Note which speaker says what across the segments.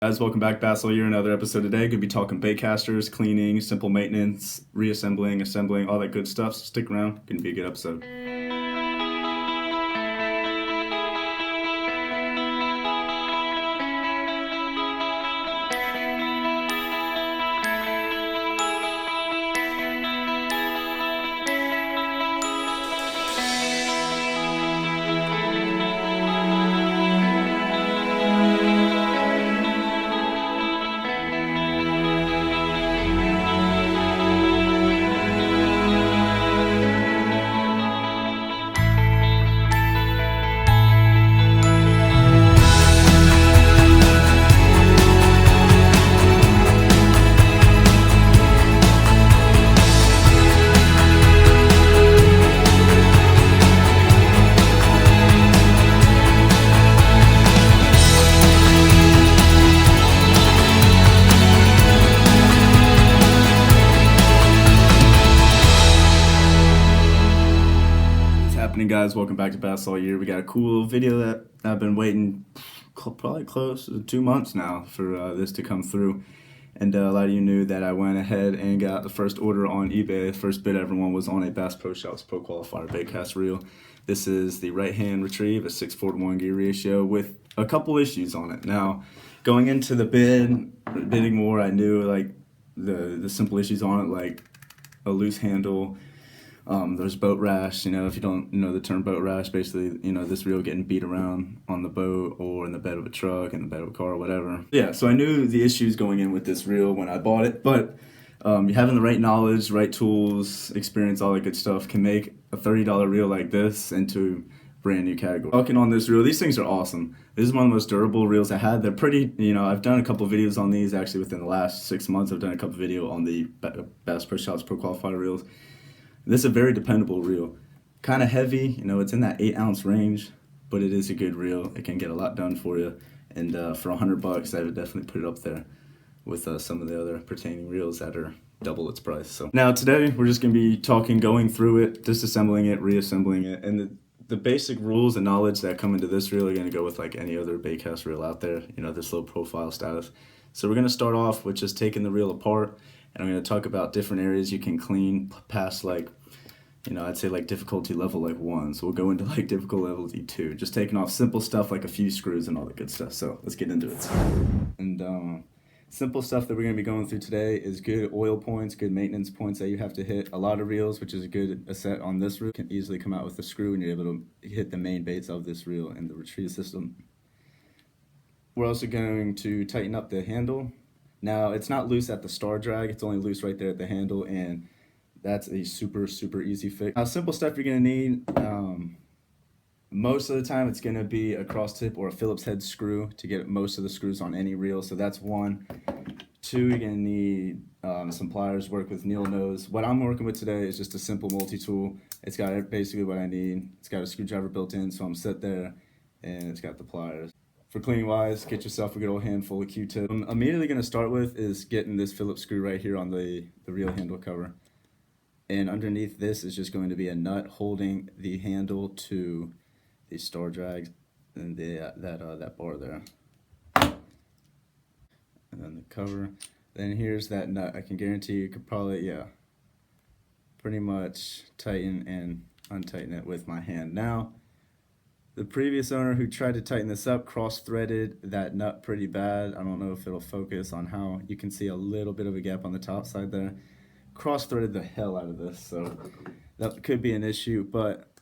Speaker 1: Guys, welcome back. Basil here, another episode today. Gonna be talking baitcasters, cleaning, simple maintenance, reassembling, assembling, all that good stuff. So stick around. Gonna be a good episode. Guys, welcome back to Bass All Year. We got a cool video that I've been waiting probably close to 2 months now for this to come through, and a lot of you knew that I went ahead and got the first order on eBay. The first bid everyone was on a Bass Pro Shops Pro Qualifier Baitcast reel. This is the right hand retrieve, a 6:1 gear ratio with a couple issues on it. Now, going into the bidding war, I knew like the simple issues on it, like a loose handle. There's boat rash. If you don't know the term boat rash, basically, this reel getting beat around on the boat or in the bed of a truck, in the bed of a car, or whatever. Yeah, so I knew the issues going in with this reel when I bought it, but having the right knowledge, right tools, experience, all that good stuff can make a $30 reel like this into a brand new category. Talking on this reel, these things are awesome. This is one of the most durable reels I had. They're pretty, I've done a couple videos on these actually within the last 6 months. I've done a couple videos on the Bass Pro Shops Pro Qualifier reels. This is a very dependable reel. Kind of heavy, it's in that 8-ounce range, but it is a good reel. It can get a lot done for you. And for $100, I would definitely put it up there with some of the other pertaining reels that are double its price. So now today, we're just going to be going through it, disassembling it, reassembling it. And the basic rules and knowledge that come into this reel are going to go with like any other baitcast reel out there, this low profile status. So we're going to start off with just taking the reel apart. And I'm going to talk about different areas you can clean past, like, I'd say like difficulty level like 1. So we'll go into like difficulty level 2. Just taking off simple stuff like a few screws and all that good stuff. So let's get into it. And simple stuff that we're going to be going through today is good oil points, good maintenance points that you have to hit. A lot of reels, which is a good set on this reel, can easily come out with a screw and you're able to hit the main baits of this reel in the retrieve system. We're also going to tighten up the handle. Now, it's not loose at the star drag, it's only loose right there at the handle, and that's a super, super easy fix. Now, simple stuff you're going to need, most of the time it's going to be a cross tip or a Phillips head screw to get most of the screws on any reel, so that's 1. 2, you're going to need some pliers, work with needle nose. What I'm working with today is just a simple multi-tool. It's got basically what I need. It's got a screwdriver built in, so I'm set there, and it's got the pliers. For cleaning wise, get yourself a good old handful of Q-tip. I'm immediately going to start with is getting this Phillips screw right here on the reel handle cover. And underneath this is just going to be a nut holding the handle to the star drags and that bar there. And then the cover. Then here's that nut. I can guarantee you could probably, pretty much tighten and untighten it with my hand. Now, the previous owner who tried to tighten this up cross-threaded that nut pretty bad. I don't know if it'll focus on how you can see a little bit of a gap on the top side there. Cross-threaded the hell out of this, so that could be an issue, but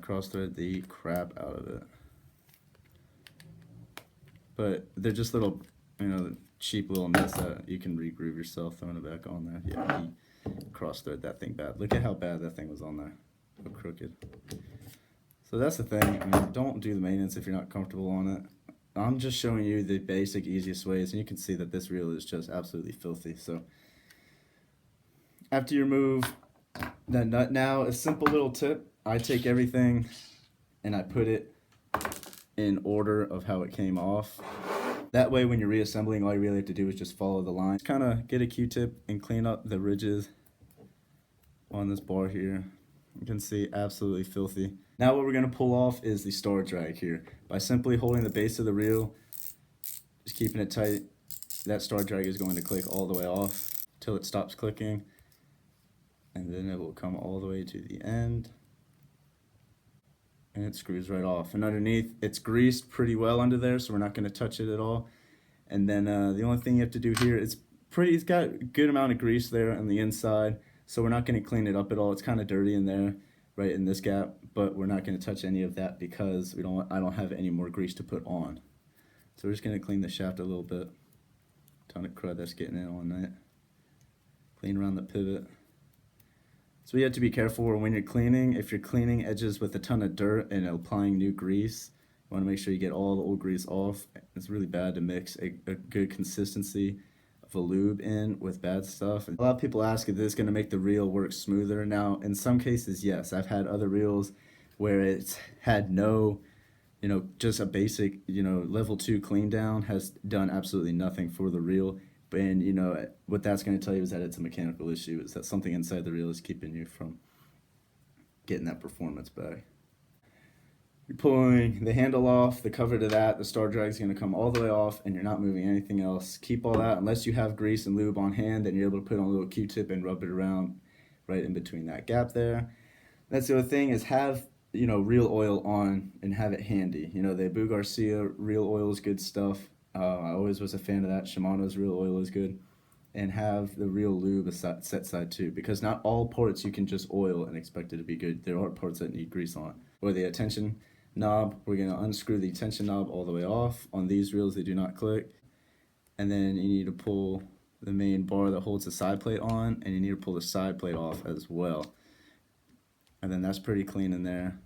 Speaker 1: cross-threaded the crap out of it. But they're just little, cheap little nuts that you can re-groove yourself, throwing it back on there. Yeah, he cross-threaded that thing bad. Look at how bad that thing was on there. So crooked. So that's the thing. Don't do the maintenance if you're not comfortable on it. I'm just showing you the basic, easiest ways, and you can see that this reel is just absolutely filthy. So after you remove that nut, now a simple little tip. I take everything and I put it in order of how it came off. That way, when you're reassembling, all you really have to do is just follow the line. Kind of get a Q-tip and clean up the ridges on this bar here. You can see absolutely filthy. Now what we're going to pull off is the star drag here. By simply holding the base of the reel just keeping it tight. That star drag is going to click all the way off till it stops clicking, and then it will come all the way to the end, and it screws right off. And underneath, it's greased pretty well under there, so we're not going to touch it at all. And then the only thing you have to do here, it's got a good amount of grease there on the inside, so we're not going to clean it up at all. It's kind of dirty in there, right in this gap, but we're not going to touch any of that because I don't have any more grease to put on. So we're just going to clean the shaft a little bit. Ton of crud that's getting in on that. Clean around the pivot. So you have to be careful when you're cleaning. If you're cleaning edges with a ton of dirt and applying new grease, you want to make sure you get all the old grease off. It's really bad to mix a good consistency of a lube in with bad stuff. And a lot of people ask if this is going to make the reel work smoother. Now, in some cases, yes. I've had other reels where it's had no, just a basic, level 2 clean down has done absolutely nothing for the reel. And what that's going to tell you is that it's a mechanical issue, is that something inside the reel is keeping you from getting that performance back. You're pulling the handle off, the cover to that, the star drag is going to come all the way off, and you're not moving anything else. Keep all that, unless you have grease and lube on hand, then you're able to put on a little Q-tip and rub it around right in between that gap there. That's the other thing, is have reel oil on and have it handy. The Abu Garcia reel oil is good stuff. I always was a fan of that. Shimano's reel oil is good. And have the real lube set side too, because not all parts you can just oil and expect it to be good. There are parts that need grease on. Or the attention knob, we're going to unscrew the tension knob all the way off. On these reels, they do not click. And then you need to pull the main bar that holds the side plate on, and you need to pull the side plate off as well. And then that's pretty clean in there,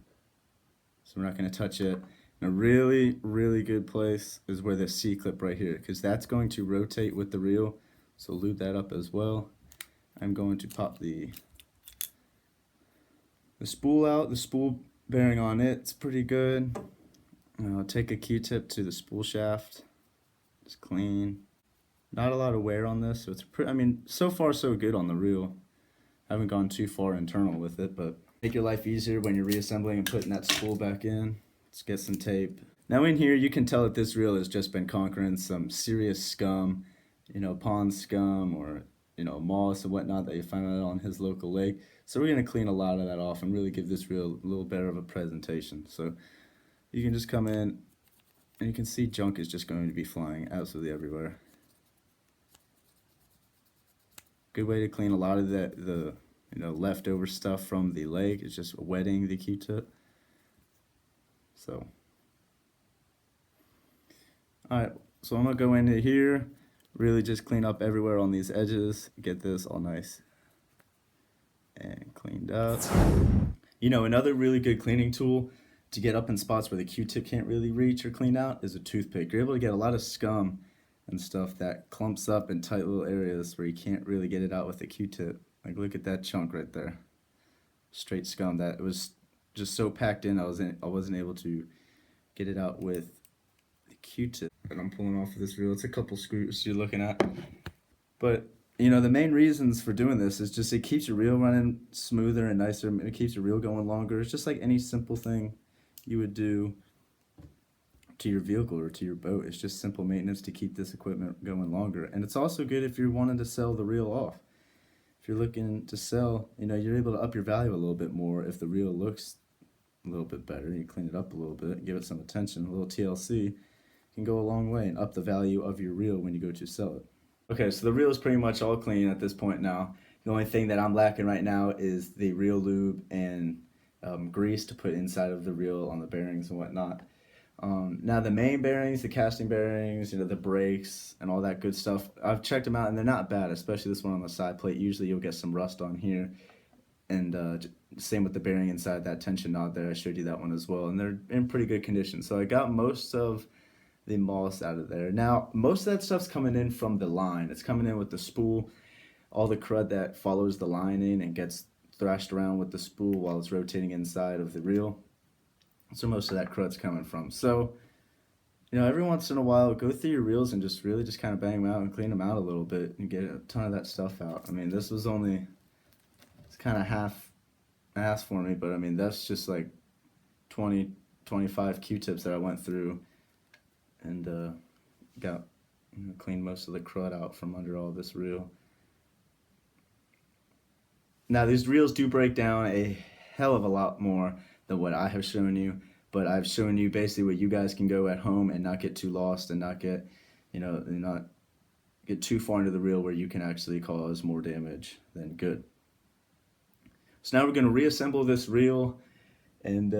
Speaker 1: so we're not going to touch it. And a really, really good place is where the C-clip right here, because that's going to rotate with the reel, so lube that up as well. I'm going to pop the spool out, the spool bearing on it's pretty good. I'll take a Q-tip to the spool shaft. It's clean. Not a lot of wear on this, so it's so far so good on the reel. I haven't gone too far internal with it, but make your life easier when you're reassembling and putting that spool back in. Let's get some tape. Now in here, you can tell that this reel has just been conquering some serious scum, pond scum or, moss and whatnot that you find out on his local lake. So we're going to clean a lot of that off and really give this reel a little better of a presentation. So you can just come in and you can see junk is just going to be flying absolutely everywhere. Good way to clean a lot of the leftover stuff from the lake is just wetting the Q-tip. So, alright, so I'm going to go into here, really just clean up everywhere on these edges, get this all nice and cleaned up. Another really good cleaning tool to get up in spots where the Q-tip can't really reach or clean out is a toothpick. You're able to get a lot of scum and stuff that clumps up in tight little areas where you can't really get it out with the Q-tip. Like, look at that chunk right there. Straight scum that was just so packed in, I wasn't able to get it out with the Q-tip that I'm pulling off of this reel. It's a couple screws you're looking at. But, the main reasons for doing this is just it keeps your reel running smoother and nicer. It keeps your reel going longer. It's just like any simple thing you would do to your vehicle or to your boat. It's just simple maintenance to keep this equipment going longer. And it's also good if you're wanting to sell the reel off. If you're looking to sell, you're able to up your value a little bit more if the reel looks a little bit better. You clean it up a little bit, give it some attention, a little TLC can go a long way and up the value of your reel when you go to sell it. Okay, so the reel is pretty much all clean at this point now. The only thing that I'm lacking right now is the reel lube and grease to put inside of the reel on the bearings and whatnot. Now the main bearings, the casting bearings, the brakes and all that good stuff, I've checked them out and they're not bad, especially this one on the side plate. Usually you'll get some rust on here, and same with the bearing inside that tension knob there. I showed you that one as well, and they're in pretty good condition. So I got most of the moss out of there. Now most of that stuff's coming in from the line. It's coming in with the spool, all the crud that follows the line in and gets thrashed around with the spool while it's rotating inside of the reel. So most of that crud's coming from. So, every once in a while, go through your reels and just really just kind of bang them out and clean them out a little bit and get a ton of that stuff out. This was it's kind of half-assed for me, but that's just like 20, 25 Q-tips that I went through and got clean most of the crud out from under all this reel. Now these reels do break down a hell of a lot more than what I have shown you, but I've shown you basically what you guys can go at home and not get too lost and not get, not get too far into the reel where you can actually cause more damage than good. So now we're going to reassemble this reel and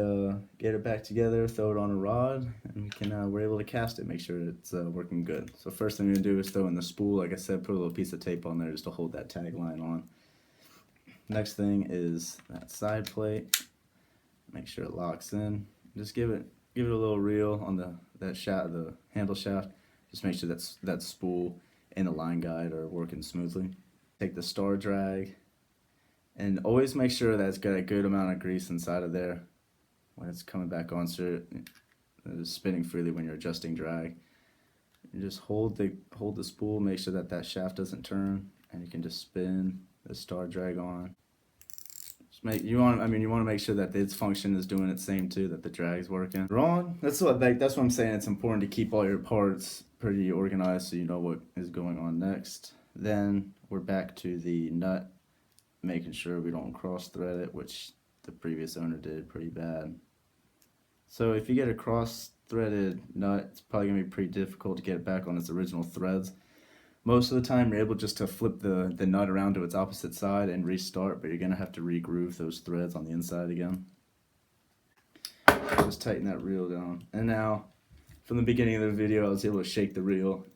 Speaker 1: get it back together, throw it on a rod, and we're able to cast it, make sure it's working good. So first thing we're going to do is throw in the spool. Like I said, put a little piece of tape on there just to hold that tag line on. Next thing is that side plate. Make sure it locks in. Just give it a little reel on the handle shaft. Just make sure that spool and the line guide are working smoothly. Take the star drag, and always make sure that it's got a good amount of grease inside of there when it's coming back on, so it is spinning freely when you're adjusting drag. You just hold the spool, make sure that shaft doesn't turn, and you can just spin the star drag on. You want to make sure that its function is doing its same too, that the drag's working. Wrong. That's what I'm saying. It's important to keep all your parts pretty organized so you know what is going on next. Then we're back to the nut, making sure we don't cross thread it, which the previous owner did pretty bad. So if you get a cross threaded nut, it's probably gonna be pretty difficult to get it back on its original threads. Most of the time you're able just to flip the nut around to its opposite side and restart, but you're going to have to re-groove those threads on the inside again. Just tighten that reel down. And now, from the beginning of the video, I was able to shake the reel,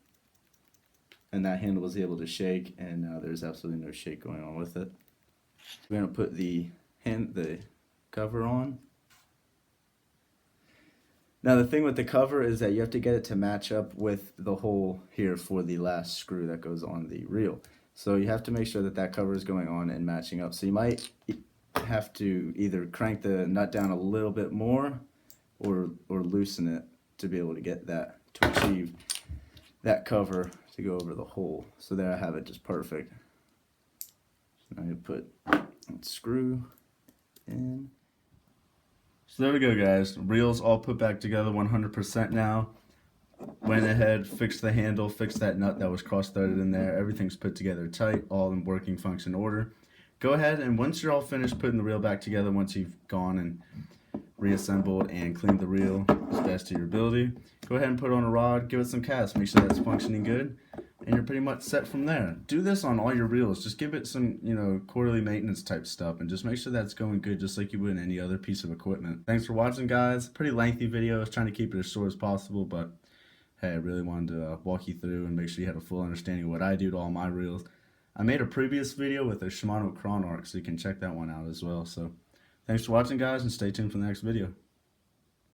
Speaker 1: and that handle was able to shake, and now there's absolutely no shake going on with it. We're going to put the cover on. Now the thing with the cover is that you have to get it to match up with the hole here for the last screw that goes on the reel. So you have to make sure that cover is going on and matching up. So you might have to either crank the nut down a little bit more or loosen it to be able to get that, to achieve that cover to go over the hole. So there I have it, just perfect. So now you put that screw in. So there we go, guys. Reels all put back together 100% now. Went ahead, fixed the handle, fixed that nut that was cross-threaded in there. Everything's put together tight, all in working function order. Go ahead, and once you're all finished putting the reel back together, once you've gone and reassembled and cleaned the reel as best to your ability, go ahead and put it on a rod, give it some cast, make sure that's functioning good, and you're pretty much set from there. Do this on all your reels. Just give it some, quarterly maintenance type stuff, and just make sure that's going good, just like you would any other piece of equipment. Thanks for watching, guys. Pretty lengthy video. I was trying to keep it as short as possible, but hey, I really wanted to walk you through and make sure you had a full understanding of what I do to all my reels. I made a previous video with a Shimano Chron Arc, so you can check that one out as well. So thanks for watching, guys, and stay tuned for the next video.